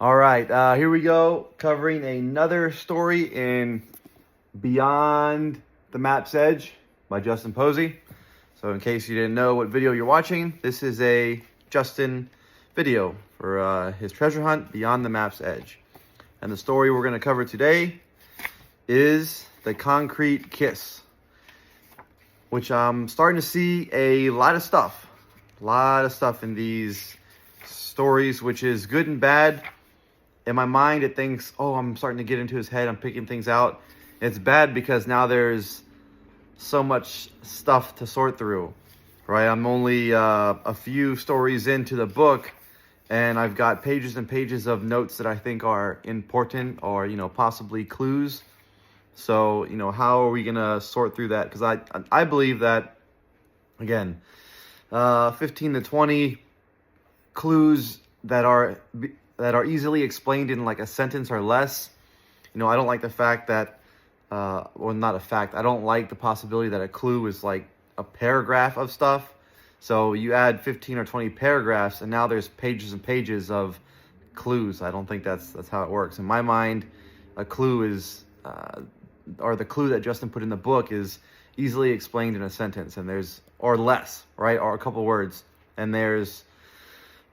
All right, here we go, covering another story in Beyond the Map's Edge by Justin Posey. So in case you didn't know what video you're watching, this is a Justin video for his treasure hunt, Beyond the Map's Edge. And the story we're going to cover today is The Concrete Kiss, which I'm starting to see a lot of stuff in these stories, which is good and bad. In my mind, it thinks, oh, I'm starting to get into his head. I'm picking things out. It's bad because now there's so much stuff to sort through, right? I'm only a few stories into the book, and I've got pages and pages of notes that I think are important or, possibly clues. So, how are we going to sort through that? Because I believe that, again, 15 to 20 clues that are easily explained in like a sentence or less. I don't like the fact that, or not a fact, I don't like the possibility that a clue is like a paragraph of stuff. So you add 15 or 20 paragraphs and now there's pages and pages of clues. I don't think that's how it works. In my mind, a clue is, or the clue that Justin put in the book is easily explained in a sentence, and or less, right? Or a couple words. And there's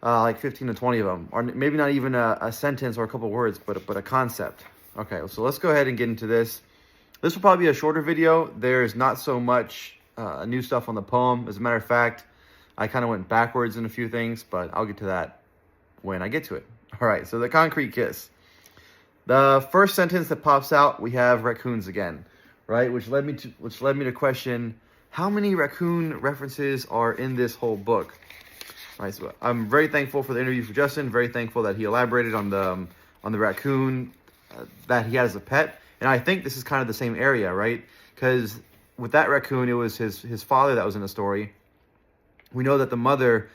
like 15 to 20 of them, or maybe not even a sentence or a couple words, but a concept. Okay, so let's go ahead and get into this. This will probably be a shorter video. There's not so much new stuff on the poem. As a matter of fact, I kind of went backwards in a few things, but I'll get to that when I get to it. All right, so The Concrete Kiss. The first sentence that pops out, we have raccoons again, right? Which led me to question, how many raccoon references are in this whole book? Right, so I'm very thankful for the interview for Justin. Very thankful that he elaborated on the raccoon that he had as a pet, and I think this is kind of the same area, right? Because with that raccoon, it was his father that was in the story. We know that the mother,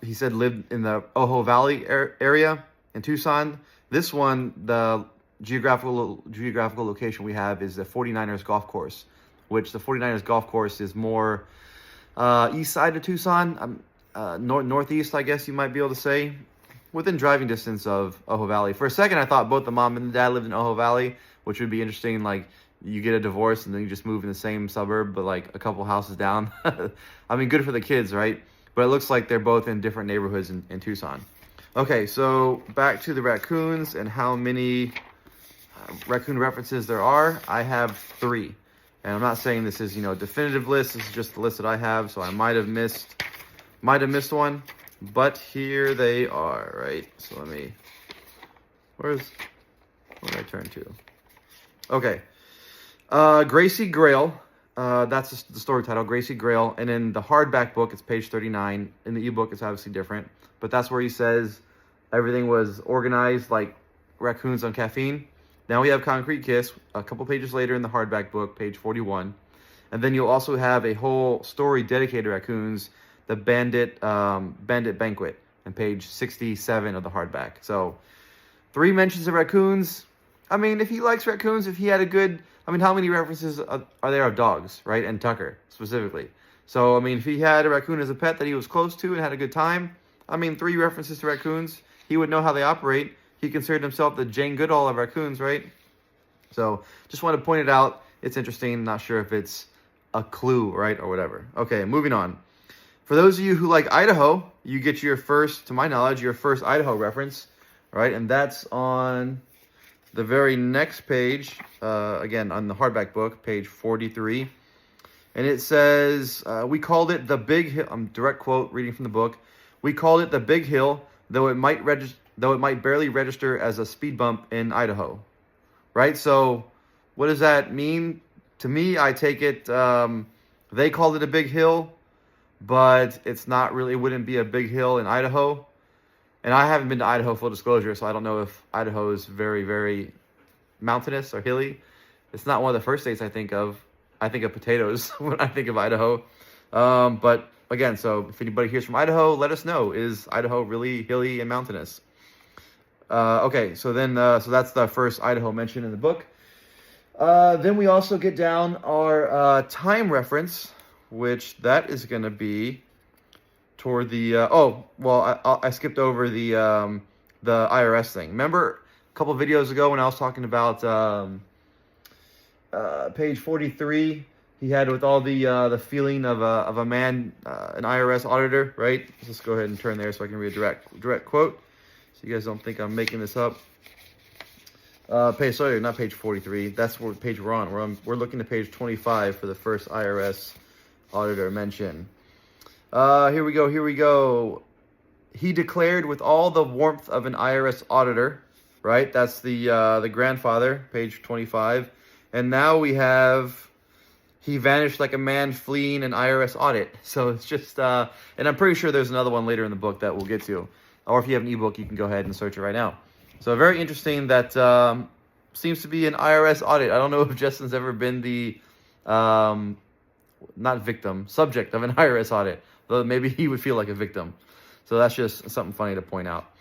he said, lived in the Ojo Valley area in Tucson. This one, the geographical location we have is the 49ers golf course, which the 49ers golf course is more east side of Tucson. Northeast, I guess you might be able to say, within driving distance of Ojo Valley. For a second, I thought both the mom and the dad lived in Ojo Valley, which would be interesting. Like, you get a divorce and then you just move in the same suburb, but like a couple houses down. I mean, good for the kids, right? But it looks like they're both in different neighborhoods in Tucson. Okay, so back to the raccoons and how many raccoon references there are. I have 3. And I'm not saying this is, a definitive list. This is just the list that I have, so I might have missed one, but here they are, right? So what did I turn to? Okay. Gracie Grail, that's the story title, Gracie Grail, and in the hardback book, it's page 39. In the ebook, it's obviously different, but that's where he says everything was organized like raccoons on caffeine. Now we have Concrete Kiss, a couple pages later in the hardback book, page 41, and then you'll also have a whole story dedicated to raccoons, the Bandit Banquet, on page 67 of the hardback. So 3 mentions of raccoons. I mean, if he likes raccoons, if he had a good, how many references are there of dogs, right? And Tucker, specifically. So, if he had a raccoon as a pet that he was close to and had a good time, 3 references to raccoons, he would know how they operate. He considered himself the Jane Goodall of raccoons, right? So, just want to point it out. It's interesting. Not sure if it's a clue, right, or whatever. Okay, moving on. For those of you who like Idaho, you get your first Idaho reference, right? And that's on the very next page, again, on the hardback book, page 43. And it says, we called it the Big Hill. Direct quote, reading from the book. We called it the Big Hill, though it might barely register as a speed bump in Idaho, right? So what does that mean? To me, I take it, they called it a big hill, but it's not really, it wouldn't be a big hill in Idaho. And I haven't been to Idaho, full disclosure, so I don't know if Idaho is very, very mountainous or hilly. It's not one of the first states I think of. I think of potatoes when I think of Idaho. But again, so if anybody here's from Idaho, let us know. Is Idaho really hilly and mountainous? Okay, so that's the first Idaho mention in the book. Then we also get down our time reference, which that is going to be toward the, I skipped over the the IRS thing. Remember a couple videos ago when I was talking about page 43, he had with all the feeling of a man, an IRS auditor, right? Let's just go ahead and turn there so I can read a direct quote, so you guys don't think I'm making this up. Sorry, not page 43. That's what page we're on. We're looking at page 25 for the first IRS auditor mention. Here we go. He declared with all the warmth of an IRS auditor, right? That's the grandfather, page 25. And now we have, he vanished like a man fleeing an IRS audit. So it's just, and I'm pretty sure there's another one later in the book that we'll get to. Or if you have an ebook, you can go ahead and search it right now. So very interesting that seems to be an IRS audit. I don't know if Justin's ever been the, not victim, subject of an IRS audit. Though maybe he would feel like a victim. So that's just something funny to point out.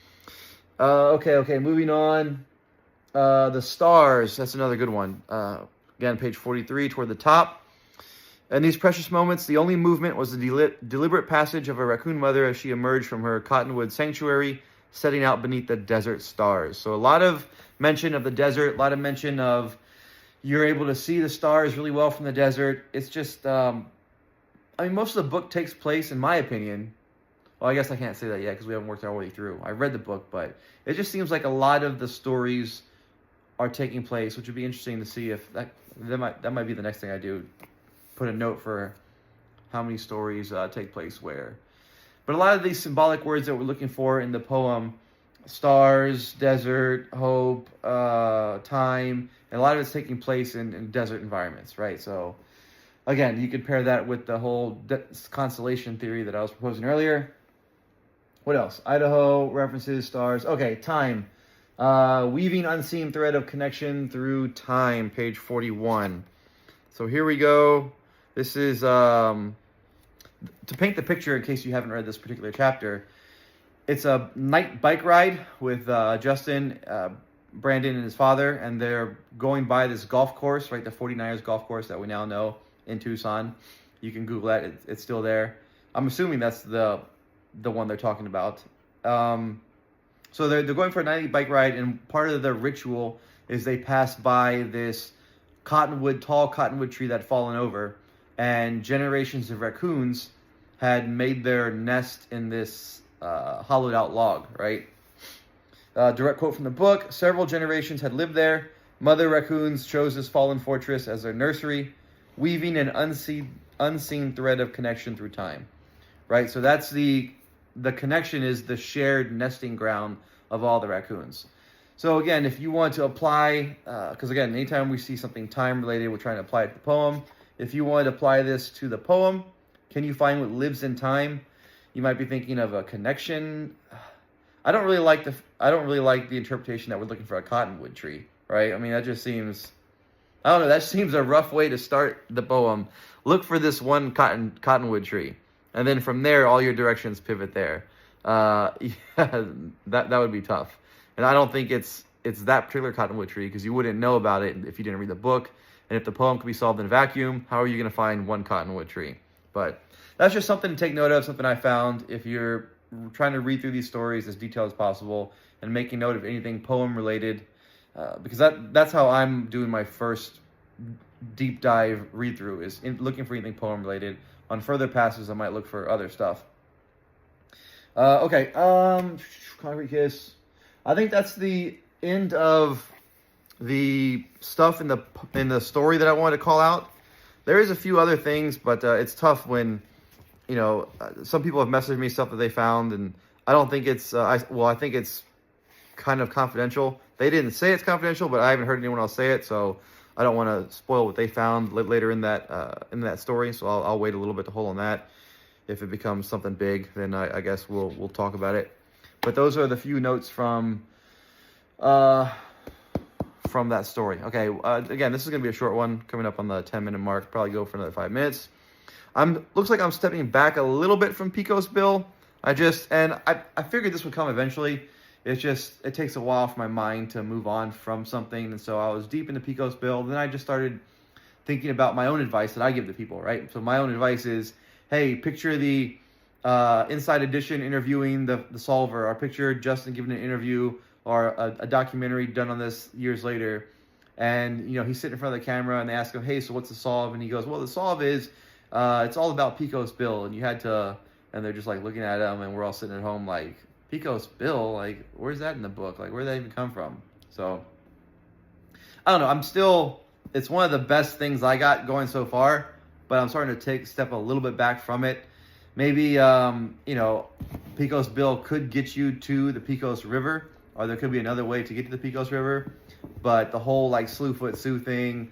Okay, moving on. The stars, that's another good one. Again, page 43 toward the top. In these precious moments, the only movement was the deliberate passage of a raccoon mother as she emerged from her cottonwood sanctuary, setting out beneath the desert stars. So a lot of mention of the desert, a lot of mention of you're able to see the stars really well from the desert. It's just, I mean, most of the book takes place, in my opinion. Well, I guess I can't say that yet because we haven't worked our way through. I read the book, but it just seems like a lot of the stories are taking place, which would be interesting to see if that might be the next thing I do. Put a note for how many stories take place where. But a lot of these symbolic words that we're looking for in the poem, stars, desert, hope, time, and a lot of it's taking place in desert environments, right? So, again, you could pair that with the whole constellation theory that I was proposing earlier. What else? Idaho, references, stars. Okay, time. Weaving unseen thread of connection through time, page 41. So here we go. This is, to paint the picture in case you haven't read this particular chapter, it's a night bike ride with Justin, Brandon, and his father, and they're going by this golf course, right, the 49ers golf course that we now know in Tucson. You can Google that. It's still there. I'm assuming that's the one they're talking about. So they're going for a night bike ride, and part of the ritual is they pass by this tall cottonwood tree that had fallen over, and generations of raccoons had made their nest in this hollowed out log, right? Direct quote from the book: several generations had lived there. Mother raccoons chose this fallen fortress as their nursery, weaving an unseen thread of connection through time, right? So that's the connection is the shared nesting ground of all the raccoons. So again, if you want to apply, because again, anytime we see something time related, we're trying to apply it to the poem. If you want to apply this to the poem, can you find what lives in time? You might be thinking of a connection. I don't really like the interpretation that we're looking for a cottonwood tree, right? I mean, that just seems, I don't know, that seems a rough way to start the poem. Look for this one cottonwood tree, and then from there, all your directions pivot there. Yeah, that would be tough. And I don't think it's that particular cottonwood tree, because you wouldn't know about it if you didn't read the book. And if the poem could be solved in a vacuum, how are you going to find one cottonwood tree? But that's just something to take note of, something I found. If you're trying to read through these stories as detailed as possible and making note of anything poem related, because that's how I'm doing my first deep dive read through, is looking for anything poem related. On further passes, I might look for other stuff. Okay, Concrete Kiss. I think that's the end of the stuff in the story that I wanted to call out. There is a few other things, but it's tough when, you know, some people have messaged me stuff that they found, and I don't think it's, I think it's kind of confidential. They didn't say it's confidential, but I haven't heard anyone else say it, so I don't want to spoil what they found later in that story. So I'll wait a little bit to hold on that. If it becomes something big, then I guess we'll talk about it. But those are the few notes from that story. Okay, again, this is going to be a short one, coming up on the 10-minute mark. Probably go for another 5 minutes. Looks like I'm stepping back a little bit from Pico's bill. I figured this would come eventually. It takes a while for my mind to move on from something. And so I was deep into Pico's bill. Then I just started thinking about my own advice that I give to people, right? So my own advice is, hey, picture the Inside Edition interviewing the solver. Our picture Justin giving an interview or a documentary done on this years later. And, you know, he's sitting in front of the camera and they ask him, hey, so what's the solve? And he goes, well, the solve is, it's all about Pico's bill. And you had to, and they're just like looking at him and we're all sitting at home like, Pico's bill? Like, where's that in the book? Like, where did that even come from? So, I don't know. It's one of the best things I got going so far, but I'm starting to step a little bit back from it. Maybe, you know, Pico's bill could get you to the Pecos River, or there could be another way to get to the Pecos River. But the whole like Slewfoot Sue thing,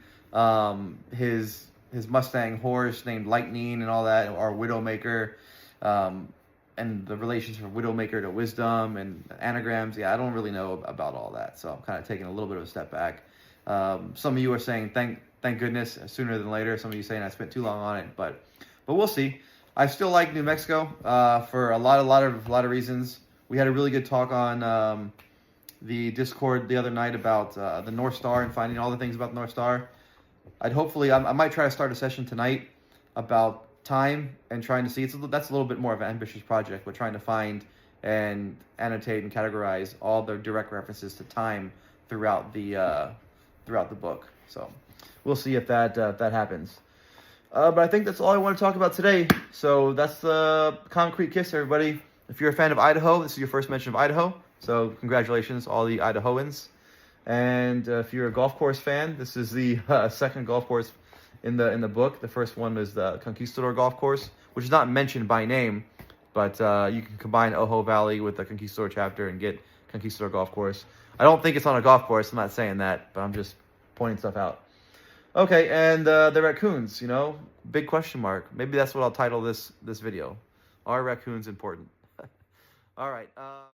his Mustang horse named Lightning and all that, or Widowmaker, and the relations from Widowmaker to Wisdom and anagrams. Yeah, I don't really know about all that, so I'm kind of taking a little bit of a step back. Some of you are saying thank goodness sooner than later. Some of you saying I spent too long on it, but we'll see. I still like New Mexico for a lot of reasons. We had a really good talk on the Discord the other night about the North Star and finding all the things about the North Star. I might try to start a session tonight about time and trying to see, that's a little bit more of an ambitious project, but trying to find and annotate and categorize all the direct references to time throughout the book. So we'll see if that happens. But I think that's all I want to talk about today. So that's the concrete kiss, everybody. If you're a fan of Idaho, this is your first mention of Idaho. So congratulations, all the Idahoans. And if you're a golf course fan, this is the second golf course in the book. The first one is the Conquistador Golf Course, which is not mentioned by name, but you can combine Ojo Valley with the Conquistador chapter and get Conquistador Golf Course. I don't think it's on a golf course. I'm not saying that, but I'm just pointing stuff out. Okay, and the raccoons, you know, big question mark. Maybe that's what I'll title this video. Are raccoons important? All right.